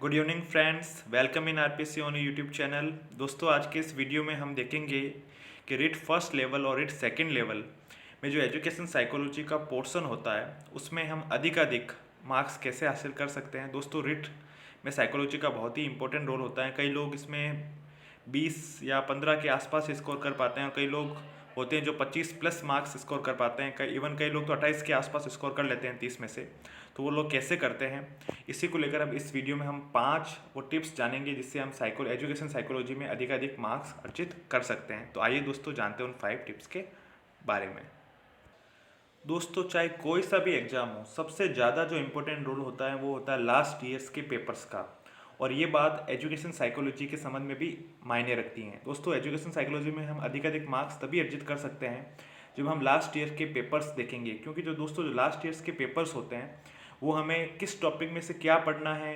Good evening friends, welcome in RPC on YouTube channel. दोस्तों, आज के इस वीडियो में हम देखेंगे कि रिट फर्स्ट लेवल और रिट सेकंड लेवल में जो एजुकेशन साइकोलॉजी का पोर्शन होता है उसमें हम अधिक मार्क्स कैसे हासिल कर सकते हैं। दोस्तों, रिट में साइकोलॉजी का बहुत ही इंपॉर्टेंट रोल होता है। कई लोग इसमें 20 या 15 के आसपास स्कोर कर पाते हैं और कई लोग होते हैं जो 25 प्लस मार्क्स स्कोर कर पाते हैं। कई लोग तो 28 के आसपास स्कोर कर लेते हैं 30 में से। तो वो लोग कैसे करते हैं, इसी को लेकर अब इस वीडियो में हम 5 वो टिप्स जानेंगे जिससे हम एजुकेशन साइकोलॉजी में अधिक मार्क्स अर्जित कर सकते हैं। तो आइए दोस्तों, जानते हैं उन 5 टिप्स के बारे में। दोस्तों, चाहे कोई सा भी एग्जाम हो, सबसे ज़्यादा जो इम्पोर्टेंट रोल होता है वो होता है लास्ट ईयर्स के पेपर्स का। और ये बात एजुकेशन साइकोलॉजी के संबंध में भी मायने रखती हैं। दोस्तों, एजुकेशन साइकोलॉजी में हम अधिक मार्क्स तभी अर्जित कर सकते हैं जब हम लास्ट ईयर के पेपर्स देखेंगे, क्योंकि जो लास्ट ईयर्स के पेपर्स होते हैं वो हमें किस टॉपिक में से क्या पढ़ना है,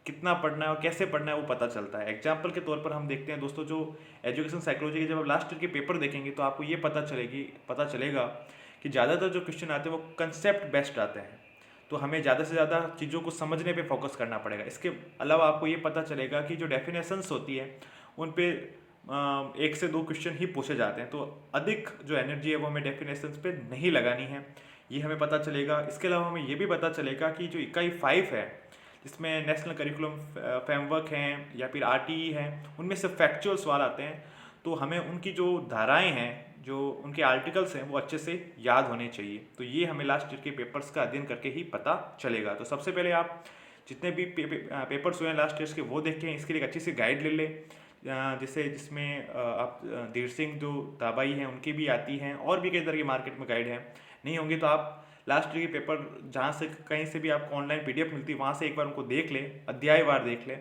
कितना पढ़ना है और कैसे पढ़ना है वो पता चलता है। एग्जाम्पल के तौर पर हम देखते हैं दोस्तों, जो एजुकेशन साइकोलॉजी के जब आप लास्ट ईयर के पेपर देखेंगे तो आपको ये पता चलेगा कि ज़्यादातर जो क्वेश्चन आते हैं वो कंसेप्ट बेस्ड आते हैं। तो हमें ज़्यादा से ज़्यादा चीज़ों को समझने पे फोकस करना पड़ेगा। इसके अलावा आपको ये पता चलेगा कि जो डेफिनेशंस होती है उन पे 1 से 2 क्वेश्चन ही पूछे जाते हैं। तो अधिक जो एनर्जी है वो हमें डेफिनेशंस पे नहीं लगानी है, ये हमें पता चलेगा। इसके अलावा हमें ये भी पता चलेगा कि जो इकाई 5 है जिसमें नेशनल करिकुलम फ्रेमवर्क हैं या फिर आरटीई है, उनमें से फैक्चुअल सवाल आते हैं। तो हमें उनकी जो धाराएं हैं, जो उनके आर्टिकल्स हैं, वो अच्छे से याद होने चाहिए। तो ये हमें लास्ट ईयर के पेपर्स का अध्ययन करके ही पता चलेगा। तो सबसे पहले आप जितने भी पेपर्स हुए हैं लास्ट ईयर्स के वो देखें। इसके लिए एक अच्छी सी गाइड ले लें, जिसमें आप धीर सिंह जो दाबाई हैं उनकी भी आती हैं, और भी कई तरह की मार्केट में गाइड हैं। नहीं होंगी तो आप लास्ट ईयर के पेपर जहाँ से कहीं से भी आपको ऑनलाइन पीडीएफ मिलती है वहाँ से एक बार उनको देख लें, अध्यायवार देख लें,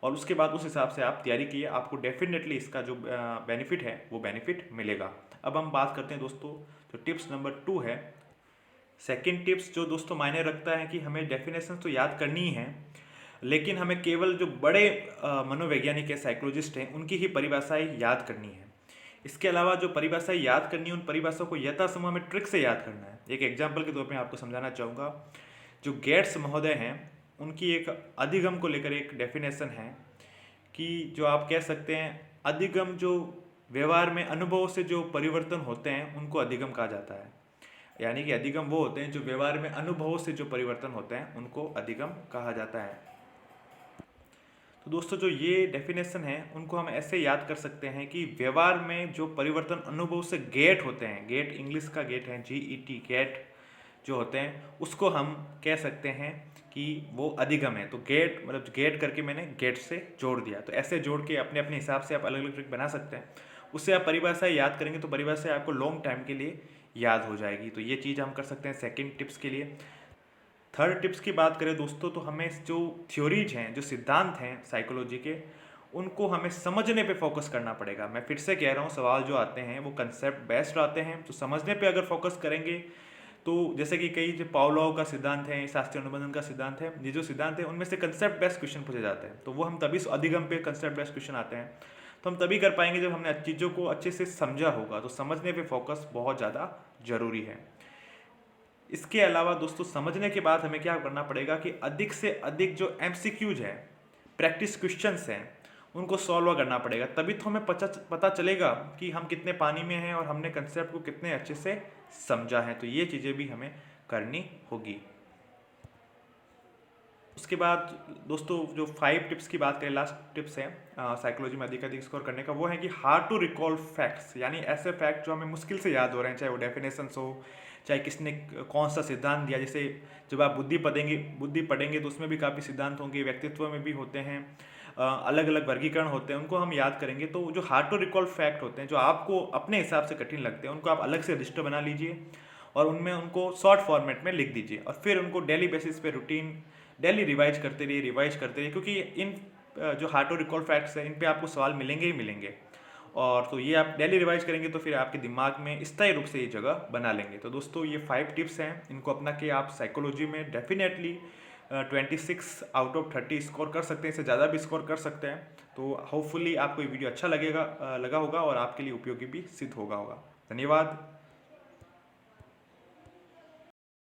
और उसके बाद उस हिसाब से आप तैयारी कीजिए। आपको डेफिनेटली इसका जो बेनिफिट है वो बेनिफिट मिलेगा। अब हम बात करते हैं दोस्तों, जो टिप्स नंबर 2 है। सेकंड टिप्स जो दोस्तों मायने रखता है कि हमें डेफिनेशन तो याद करनी ही है, लेकिन हमें केवल जो बड़े मनोवैज्ञानिक है, साइकोलॉजिस्ट हैं, उनकी ही परिभाषाएं याद करनी है। इसके अलावा जो परिभाषाएं याद करनी है उन परिभाषाओं को यथासंभव हमें ट्रिक से याद करना है। एक एग्जाम्पल के तौर पर आपको समझाना चाहूँगा। जो गेट्स महोदय हैं उनकी एक अधिगम को लेकर एक डेफिनेशन है कि जो आप कह सकते हैं, अधिगम जो व्यवहार में अनुभव से जो परिवर्तन होते हैं उनको अधिगम कहा जाता है। यानी कि अधिगम वो होते हैं जो व्यवहार में अनुभव से जो परिवर्तन होते हैं उनको अधिगम कहा जाता है। तो दोस्तों, जो ये डेफिनेशन है उनको हम ऐसे याद कर सकते हैं कि व्यवहार में जो परिवर्तन अनुभव से गेट होते हैं, गेट इंग्लिश का गेट है, GET, गेट जो होते हैं, उसको हम कह सकते हैं कि वो अधिगम है। तो गेट मतलब गेट करके मैंने गेट से जोड़ दिया। तो ऐसे जोड़ के अपने अपने हिसाब से आप अलग अलग ट्रिक बना सकते हैं। उससे आप परिभाषा याद करेंगे तो परिभाषा आपको लॉन्ग टाइम के लिए याद हो जाएगी। तो ये चीज़ हम कर सकते हैं सेकंड टिप्स के लिए। थर्ड टिप्स की बात करें दोस्तों, तो हमें जो थ्योरीज हैं, जो सिद्धांत हैं साइकोलॉजी के, उनको हमें समझने पे फोकस करना पड़ेगा। मैं फिर से कह रहा हूँ, सवाल जो आते हैं वो कंसेप्ट बेस्ड आते हैं। तो समझने पे अगर फोकस करेंगे तो जैसे कि कई जो पावलोव का सिद्धांत है, शास्त्रीय अनुबंधन का सिद्धांत है, ये जो सिद्धांत है उनमें से कंसेप्ट बेस्ड क्वेश्चन पूछे जाते हैं। तो वो हम तभी अधिगम पे कंसेप्ट बेस्ड क्वेश्चन आते हैं तो हम तभी कर पाएंगे जब हमने चीज़ों को अच्छे से समझा होगा। तो समझने पे फोकस बहुत ज़्यादा जरूरी है। इसके अलावा दोस्तों, समझने के बाद हमें क्या करना पड़ेगा कि अधिक से अधिक जो MCQs है, प्रैक्टिस क्वेश्चंस हैं, उनको सॉल्व करना पड़ेगा। तभी तो हमें पता चलेगा कि हम कितने पानी में हैं और हमने कंसेप्ट को कितने अच्छे से समझा है। तो ये चीज़ें भी हमें करनी होगी। उसके बाद दोस्तों, जो 5 टिप्स की बात करें, लास्ट टिप्स है साइकोलॉजी में अधिक स्कोर करने का, वो है कि हार्ड टू रिकॉल फैक्ट्स, यानी ऐसे फैक्ट जो हमें मुश्किल से याद हो रहे हैं, चाहे वो डेफिनेशंस हो, चाहे किसने कौन सा सिद्धांत दिया। जैसे जब आप बुद्धि पढ़ेंगे तो उसमें भी काफ़ी सिद्धांत होंगे, व्यक्तित्व में भी होते हैं, अलग अलग वर्गीकरण होते हैं, उनको हम याद करेंगे। तो जो हार्ड टू रिकॉल फैक्ट होते हैं, जो आपको अपने हिसाब से कठिन लगते हैं, उनको आप अलग से रजिस्टर बना लीजिए और उनमें उनको शॉर्ट फॉर्मेट में लिख दीजिए, और फिर उनको डेली बेसिस पे रूटीन डेली रिवाइज करते रहिए, क्योंकि इन जो हार्ड टू रिकॉल फैक्ट्स हैं इन पे आपको सवाल मिलेंगे ही मिलेंगे। और तो ये आप डेली रिवाइज करेंगे तो फिर आपके दिमाग में स्थायी रूप से ये जगह बना लेंगे। तो दोस्तों, ये 5 टिप्स हैं, इनको अपना के आप साइकोलॉजी में डेफिनेटली 26 आउट ऑफ 30 स्कोर कर सकते हैं, इससे ज़्यादा भी स्कोर कर सकते हैं। तो होपफुली आपको ये वीडियो अच्छा लगा होगा और आपके लिए उपयोगी भी सिद्ध होगा। धन्यवाद।